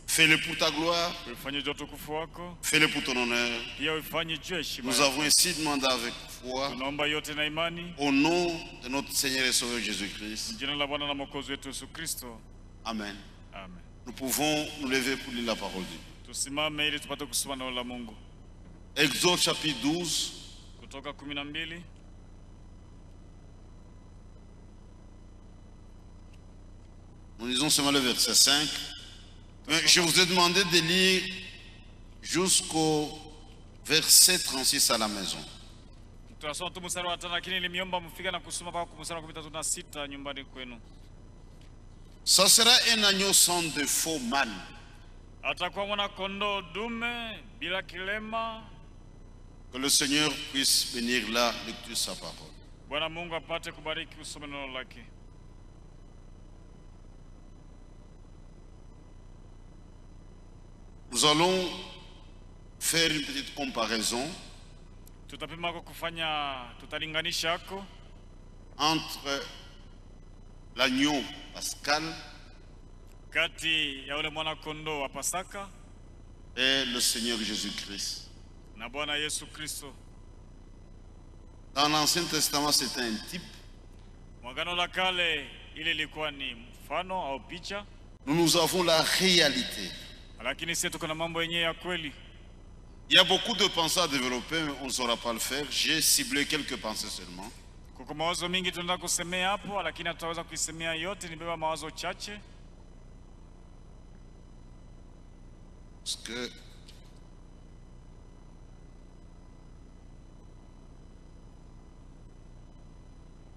Fais-le pour ta gloire. Fais-le pour ton honneur. Nous avons ainsi demandé avec foi. Au nom de notre Seigneur et Sauveur Jésus-Christ. Amen. Nous pouvons nous lever pour lire la parole de Dieu. Exode chapitre 12. Nous lisons seulement le verset 5. Mais je vous ai demandé de lire jusqu'au verset 36 à la maison. Ça sera un agneau sans défaut mâle. Que le Seigneur puisse bénir la lecture de sa parole. Nous allons faire une petite comparaison entre l'agneau pascal et le Seigneur Jésus-Christ. Dans l'Ancien Testament, c'était un type. Nous avons la réalité. Il y a beaucoup de pensées à développer, mais on ne saura pas le faire. J'ai ciblé quelques pensées seulement. Parce que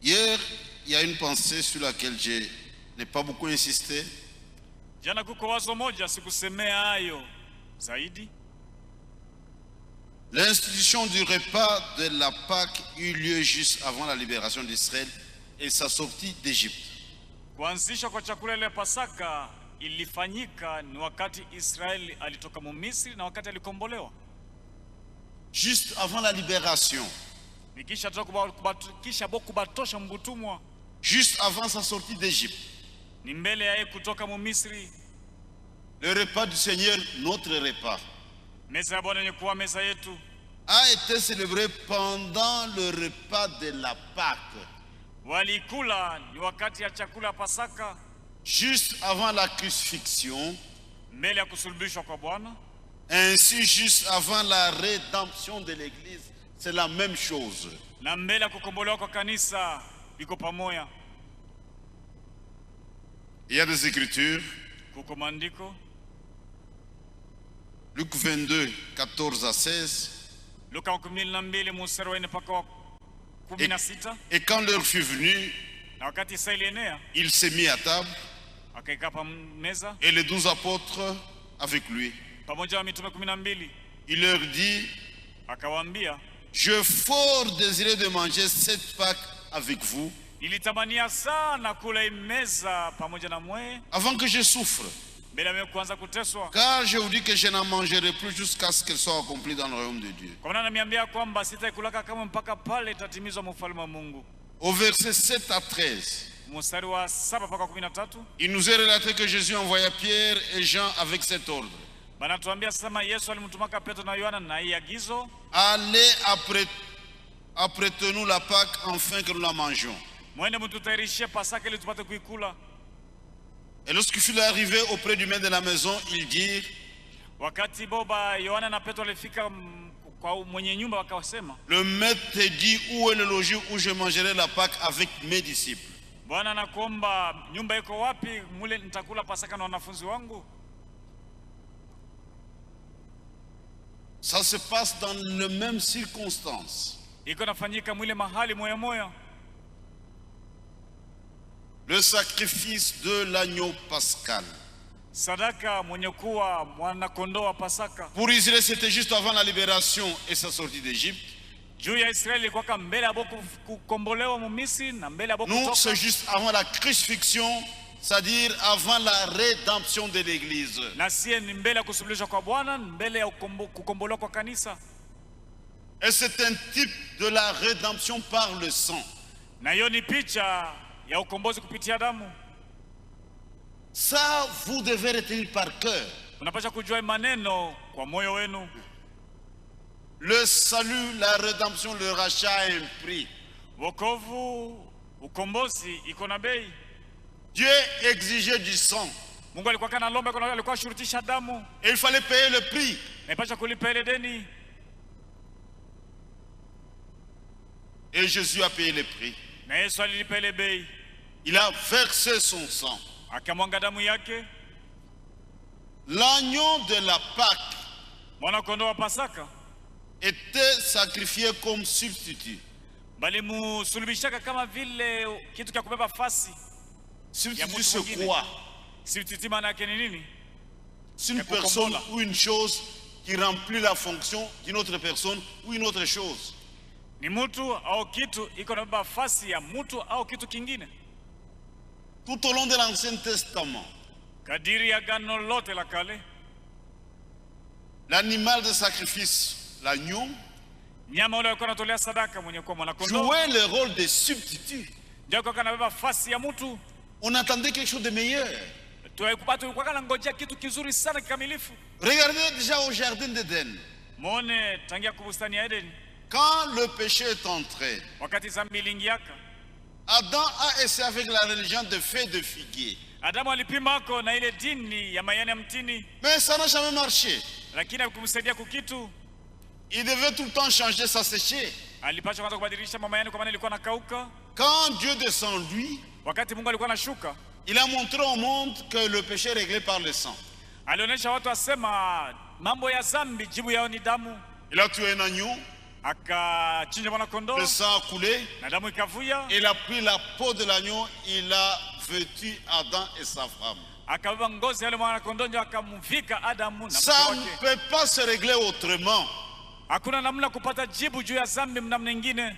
hier, il y a une pensée sur laquelle je n'ai pas beaucoup insisté. L'institution du repas de la Pâque eut lieu juste avant la libération d'Israël et sa sortie d'Égypte. Juste avant la libération. Juste avant sa sortie d'Égypte. Le repas du Seigneur, notre repas, a été célébré pendant le repas de la Pâque. Juste avant la crucifixion. Ainsi, juste avant la rédemption de l'Église, c'est la même chose. Il y a des écritures. Luc 22, 14 à 16. Et quand l'heure fut venue, il s'est mis à table et les 12 apôtres avec lui. Il leur dit: je fort désiré de manger cette Pâque avec vous avant que je souffre. Car je vous dis que je n'en mangerai plus jusqu'à ce qu'elle soit accomplie dans le royaume de Dieu. Au verset 7 à 13, il nous est relaté que Jésus envoya Pierre et Jean avec cet ordre: allez apprêtez-nous la Pâque afin que nous la mangions. Et lorsqu'il fut arrivé auprès du maître de la maison, ils dirent: le maître te dit, où est le logis où je mangerai la Pâque avec mes disciples? Ça se passe dans les mêmes circonstances. Le sacrifice de l'agneau pascal. Pour Israël, c'était juste avant la libération et sa sortie d'Égypte. Nous, c'est juste avant la crucifixion, c'est-à-dire avant la rédemption de l'Église. Et c'est un type de la rédemption par le sang. Ça, vous devez retenir par cœur. Unapaswa kujua maneno kwa moyo wenu. Le salut, la rédemption, le rachat a un prix. Wokovu, ukombozi iko na bei. Dieu exigeait du sang. Mungu alikuwa kana lomba, alikuwa shurutisha damu. Et il fallait payer le prix. Na ipasha kulipa ile deni. Et Jésus a payé le prix. Na Yesu alilipa ile bei. Il a versé son sang. Akamwanga damu yake. L'agneau de la Pâque, mwana kondoo wa Pasaka, était sacrifié comme substitut. Bali musulubishaka kama vile kitu cha kubeba fasi. Substitut c'est quoi? Substitut maana yake ni nini? C'est une personne ou une chose qui remplit la fonction d'une autre personne ou une autre chose. Ni mtu au kitu iko na beba fasi ya mtu au kitu kingine. Tout au long de l'Ancien Testament, kadiri ya Agano lote la Kale, l'animal de sacrifice, l'agneau, nyama ule alikuwa anatolea sadaka mwenye kwa mwana kondoo, jouait le rôle de substitut. Ndio kwa kanabeba fasi ya mtu. On attendait quelque chose de meilleur. Tulikuwa kanangojea kitu kizuri sana kikamilifu. Regardez déjà au jardin d'Éden. Muone tangia kubustani ya Eden. Quand le péché est entré, wakati dhambi iliingiaka, Adam a essayé avec la religion de feuilles de figuier. Adamu alipimako na ile dini ya mayani ya mtini. Mais ça n'a jamais marché. Lakini hakumsaidia kukitu. Il devait tout le temps changer, s'assécher. Alipaswa kwanza kubadilisha mayani kwa maana ilikuwa nakauka. Quand Dieu descend lui, wakati Mungu alikuwa anashuka, il a montré au monde que le péché est réglé par le sang. Alionyesha watu asema mambo ya dhambi jibu yao ni damu. Il a tué un agneau. Akachinja mwana kondoo. Le sang a coulé. Na damu ikavuja. Il a pris la peau de l'agneau, il a vêtu Adam et sa femme. Akabeba ngozi ya mwana kondoo ndio akamvika Adamu na mke wake. Ça ne peut pas se régler autrement. Hakuna namna kupata jibu juu ya dhambi namna nyingine.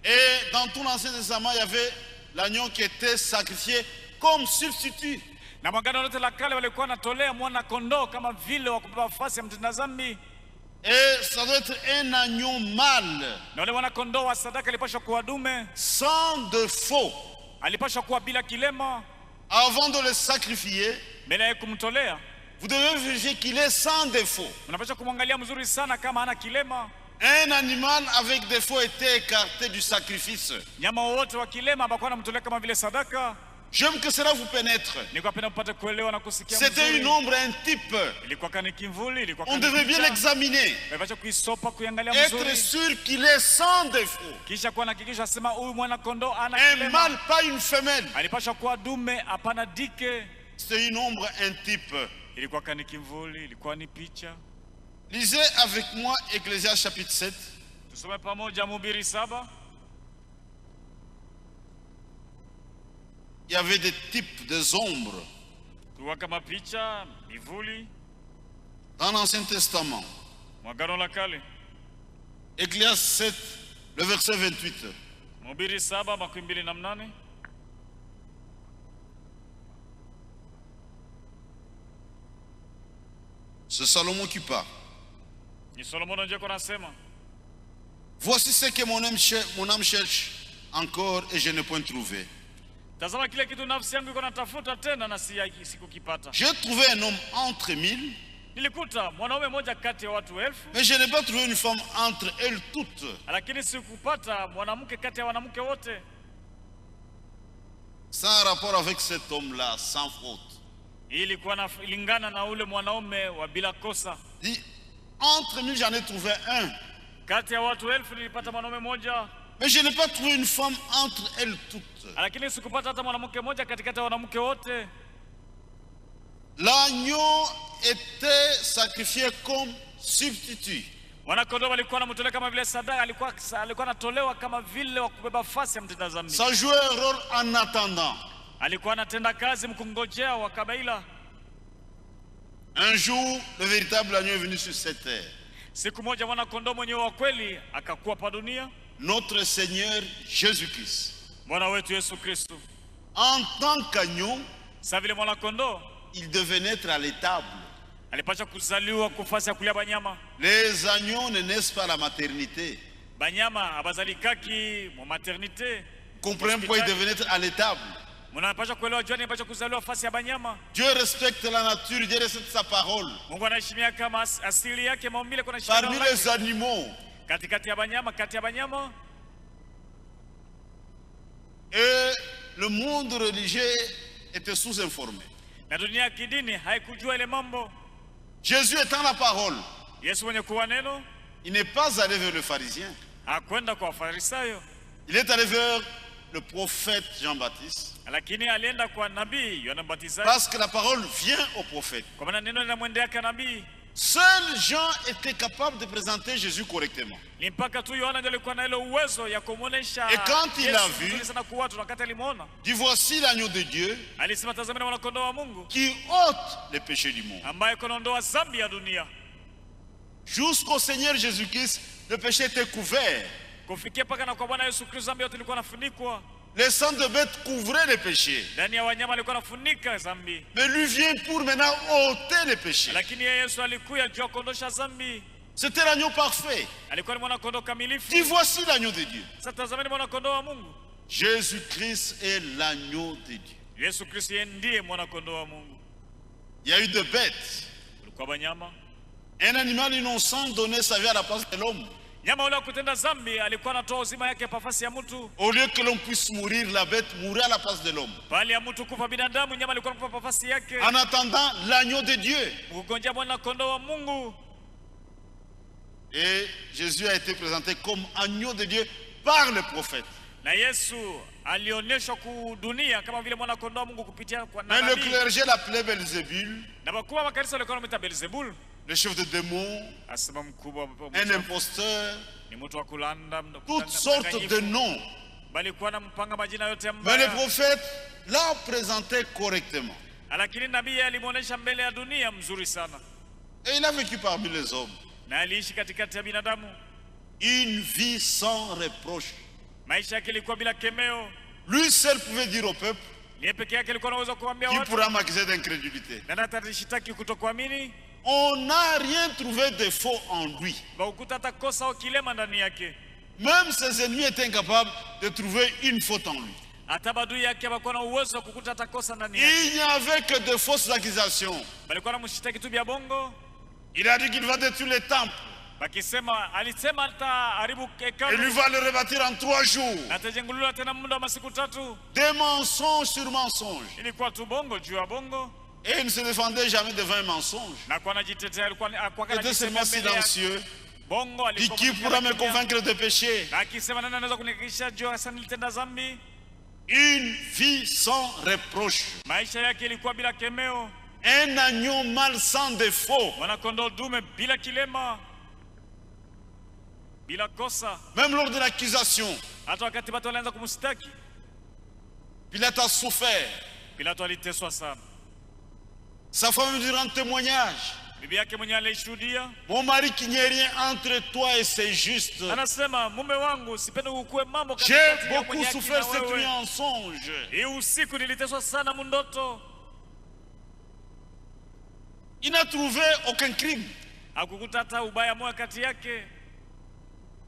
Et dans tout l'Ancien Testament, il y avait l'agneau qui était sacrifié comme substitut. Na Agano lote la Kale walikuwa wanatolea mwana kondoo kama vile wa kubeba nafasi ya mtenda dhambi. Et ça doit être un agneau mâle. Na wale mwana kondoo wa sadaka alipaswa kuwa dume, sans défaut. Alipaswa kuwa bila kilema. Avant de le sacrifier, mbele ya kumtolea, vous devez vérifier qu'il est sans défaut. Unapaswa kumwangalia mzuri sana kama hana kilema. Un animal avec défaut était écarté du sacrifice. Nyama wote wa kilema abakuwa anamtolea kama vile sadaka. J'aime que cela vous pénètre. C'était une ombre, un type. On devait bien l'examiner. Être sûr qu'il est sans défaut. Un mâle, pas une femelle. C'est une ombre, un type. Lisez avec moi Ecclésiaste chapitre 7. Il y avait des types, des ombres dans l'Ancien Testament. Ecclésiaste 7, le verset 28. C'est Salomon qui parle. Voici ce que mon âme cherche encore et je n'ai point trouvé. J'ai trouvé un homme entre 1000, mais je n'ai pas trouvé une femme entre elles toutes. Sans rapport avec cet homme-là, sans faute. Dit, entre 1000, j'en ai trouvé un. Mais je n'ai pas trouvé une femme entre elles toutes. L'agneau était sacrifié comme substitut. Ça jouait un rôle en attendant. Un jour, le véritable agneau est venu sur cette terre. Notre Seigneur Jésus-Christ. En tant qu'agneau, il devait naître à l'étable. Les agneaux ne naissent pas à la maternité. Comprenez pourquoi il devait naître à l'étable. Mnapaswa kuelewa jua ni kuzaliwa fasi ya banyama. Dieu respecte la nature, Dieu respecte sa parole. Mungu anaheshimia kama asili yake, maumbile kuna shida. Parmi les animaux, katikati ya banyama, kati ya banyama. Et le monde religieux était sous-informé. Na dunia ya kidini haikujua ile mambo. Jésus étant la parole, Yesu mwenye kuwa neno, il n'est pas allé vers le pharisien. Hakwenda kwa Farisayo. Il est allé vers le prophète Jean-Baptiste. Lakini alienda kwa nabii Yohana Mbatizaji. Parce que la parole vient au prophète. Kwa maana neno linamwendea kwa nabii. Seul Jean était capable de présenter Jésus correctement. Ni mpaka tu Yohana ndiye alikuwa na ile uwezo ya kumuonesha. Et quand il a vu, dit voici l'agneau de Dieu alisema tazama mwana kondoo wa Mungu qui ôte les péchés du monde. Ambaye kuondoa dhambi ya dunia. Jusqu'au Seigneur Jésus-Christ, le péché était couvert. Kufikia paka na kwa Bwana Yesu Kristo dhambi yote ilikuwa inafunikwa. Les sangs de bêtes couvraient les péchés. Ndani ya wanyama alikuwa anafunika dhambi. Mais lui vient pour maintenant ôter les péchés. Lakini Yesu alikuja juu kuondosha dhambi. C'était l'agneau parfait. Alikuwa ni mwana kondoo kamilifu. Dis voici l'agneau de Dieu. Sasa tazameni mwana kondoo wa Mungu. Jésus-Christ est l'agneau de Dieu. Yesu Kristo ndiye mwana kondoo wa Mungu. Il y a eu de bêtes. Kulikuwa banyama. Un animal innocent donnait sa vie à la place de l'homme. Nyama ule kutenda dhambi alikuwa anatoa uzima yake pafasi ya mtu. Au lieu que l'on puisse mourir, la bête mourait à la place de l'homme. Bali ya mtu kufa binadamu, nyama alikuwa anakufa pafasi yake. En attendant l'agneau de Dieu. Ugonja mwana kondoo wa Mungu. Et Jésus a été présenté comme agneau de Dieu par le prophète. Na Yesu alionyeshwa ku dunia kama vile mwana kondoo wa Mungu kupitia kwa nabii. Mais le clergé l'appelait Belzébul. Na wakuu wa kanisa walikuwa wanamuita Belzebul. Le chef de démons, un imposteur, toutes sortes de noms. Mais le prophète l'a présenté correctement. Et il a vécu parmi les hommes une vie sans reproche. Lui seul pouvait dire au peuple: qui pourra m'accuser d'incrédulité? On n'a rien trouvé de faux en lui. Même ses ennemis étaient incapables de trouver une faute en lui. Il n'y avait que de fausses accusations. Il a dit qu'il va détruire les temples. Et lui va le rebâtir en 3 jours. Des mensonges sur mensonges. Et il ne se défendait jamais devant un mensonge. Il était seulement silencieux. Dit: qui pourra me convaincre de péché? Une vie sans reproche. Un agneau mâle sans défaut. Même lors de l'accusation, Pilate a souffert. Sa femme lui rend témoignage: mon mari, qu'il n'y ait rien entre toi et c'est juste. J'ai beaucoup souffert cette nuit en songe. Il n'a trouvé aucun crime.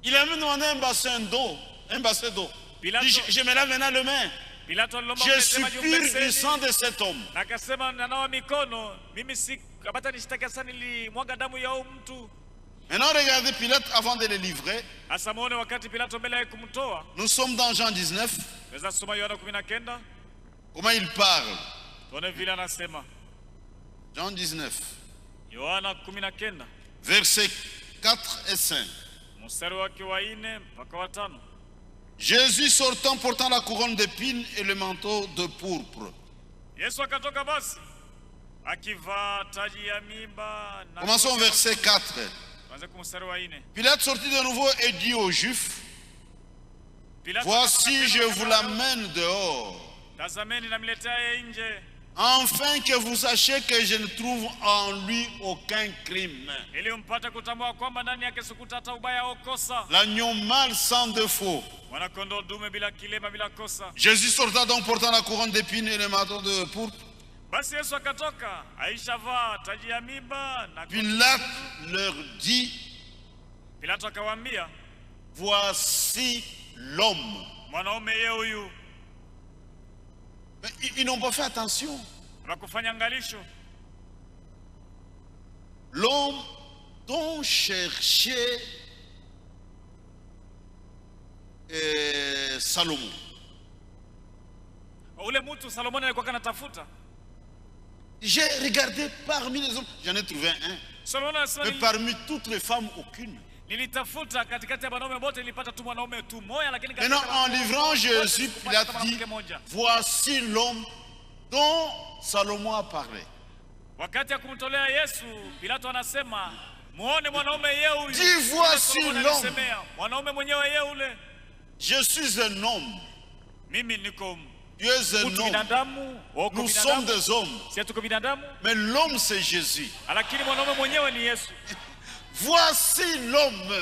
Il a même demandé un bassin d'eau. Je me lave maintenant les mains. Je suis pur du sang de cet homme. Maintenant regardez Pilate avant de le livrer. Nous sommes dans Jean 19. Comment il parle? Jean 19. Versets 4 et 5. Jésus sortant portant la couronne d'épines et le manteau de pourpre. Commençons verset 4. Pilate sortit de nouveau et dit aux Juifs: voici, je vous l'amène dehors, afin que vous sachiez que je ne trouve en lui aucun crime. L'agneau mâle sans défaut. Jésus sorta donc portant la couronne d'épines et le manteau de pourpre. Pilate leur dit: voici l'homme. Mais ils n'ont pas fait attention. L'homme dont cherchait Salomon. J'ai regardé parmi les hommes, j'en ai trouvé un. Mais parmi toutes les femmes, aucune. Maintenant, en livrant Jésus, Pilate dit, voici l'homme dont Salomon a parlé. Dis, voici l'homme. Je suis un homme. Tu es un homme. Nous sommes des hommes. Mais l'homme c'est Jésus. Voici l'homme.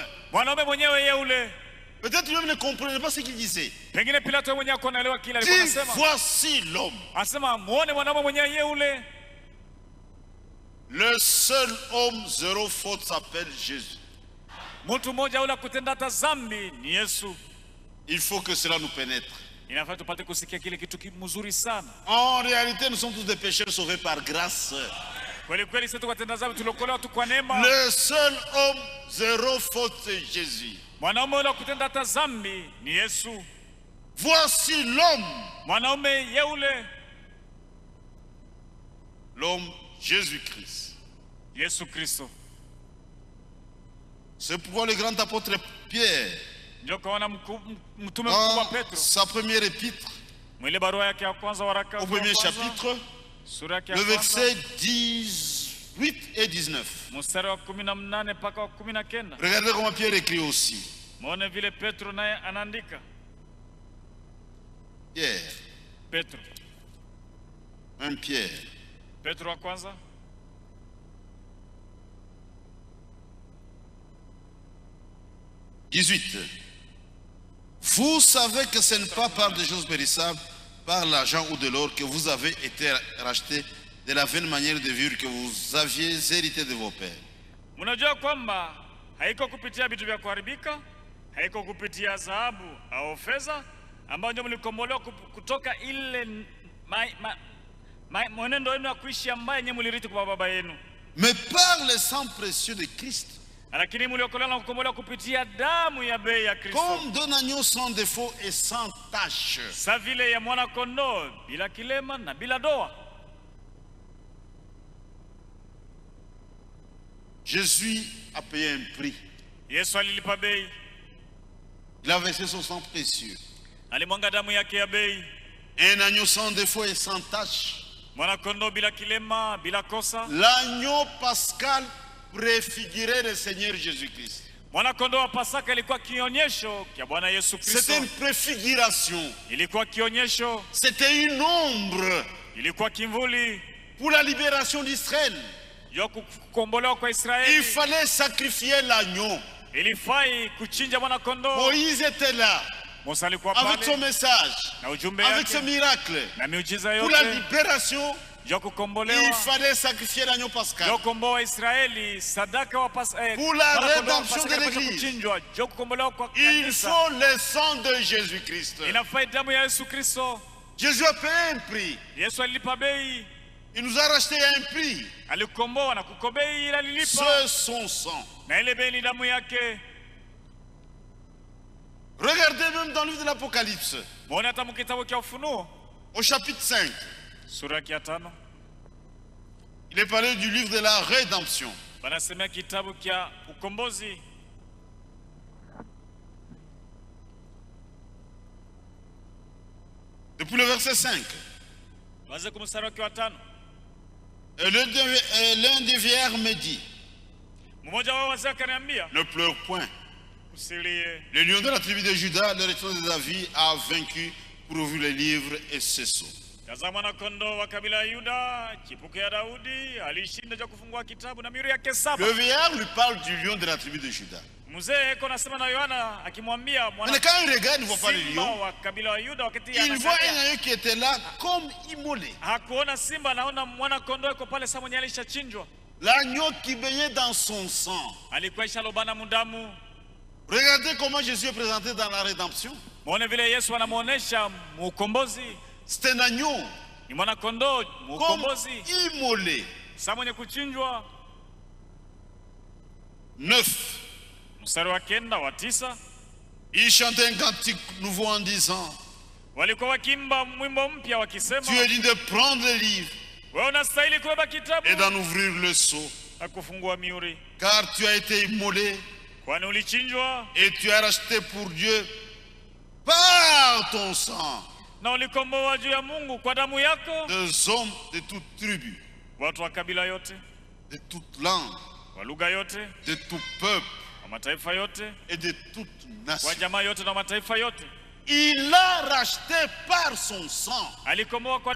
Peut-être lui ne comprenait pas ce qu'il disait. Dis, voici l'homme. Le seul homme zéro faute s'appelle Jésus. Il faut que cela nous pénètre. En réalité, nous sommes tous des pécheurs sauvés par grâce. Le seul homme zéro faute c'est Jésus. Voici l'homme. L'homme Jésus-Christ. C'est pourquoi le grand apôtre Pierre, dans sa première épître, au premier chapitre, le verset 18 et 19. Regardez comment Pierre écrit aussi. Pierre. Un Pierre. 18. Vous savez que ce n'est pas par des choses périssables, par l'argent ou de l'or que vous avez été rachetés de la vaine manière de vivre que vous aviez hérité de vos pères. Mnajua kwamba haiko kupitia vitu vya kuharibika, haiko kupitia dhahabu au fedha ambayo ndio mlikombolewa kutoka ile mwenendo wenu wa kuishi ambaye nyinyi mlirithi kwa baba yenu. Mais par le sang précieux de Christ. Lakini mliokolewa na kukombolewa kupitia damu ya bei ya Kristo. Comme d'un agneau sans défaut et sans tache. Sa vile ya mwana kondoo bila kilema na bila doa. Jésus a payé un prix. Yesu alilipa bei. Il a versé son sang précieux. Alimwanga damu yake ya bei. Un agneau sans défaut et sans tache. Mwana kondoo bila kilema, bila kosa. L'agneau pascal préfigurait le Seigneur Jésus-Christ. Mwana kondoo wa Pasaka ilikuwa kionyesho kia Bwana Yesu Kristo. C'était une préfiguration. Ilikuwa kionyesho. C'était une ombre. Ilikuwa kimvuli pour la libération d'Israël. Il fallait sacrifier l'agneau. Moïse était là avec son message, avec ce miracle. Pour la libération, il fallait sacrifier l'agneau pascal. Pour la rédemption de l'Église, il faut le sang de Jésus-Christ. Jésus a payé un prix. Il nous a racheté à un prix. C'est son sang. Regardez même dans le livre de l'Apocalypse, au chapitre 5. Il est parlé du livre de la rédemption. Depuis le verset 5. L'un des vieillards me dit, ne pleure point. Le lion de la tribu de Juda, le retour de David, a vaincu pour ouvrir les livres et ses sceaux. Le vieillard lui parle du lion de la tribu de Juda. Mais quand il regarde, il ne voit pas le lion. Il voit un agneau qui était là comme immolé. L'agneau qui baignait dans son sang. Regardez comment Jésus est présenté dans la rédemption. C'est un agneau, ni mwana kondoo comme mkombozi, immolé. saa mwenye kuchinjwa. 9. Mstari wa 9 wa 9, Il chantait un cantique nouveau en disant, walikuwa wakimba mwimbo mpya tu wakisema, es digne de prendre le livre wewe unastahili kubeba kitabu et d'en ouvrir le sceau, na kufungua mihuri, car tu as été immolé kwani ulichinjwa et tu as racheté pour Dieu par ton sang na ulikomboa juu ya Mungu kwa damu yako des hommes de toute tribu, watu wa kabila yote, de toute langue, wa lugha yote, de tout peuple wa mataifa yote, et de toute wa nation. jamaa yote na mataifa yote. Il l'a racheté par son sang. Alikomboa kwa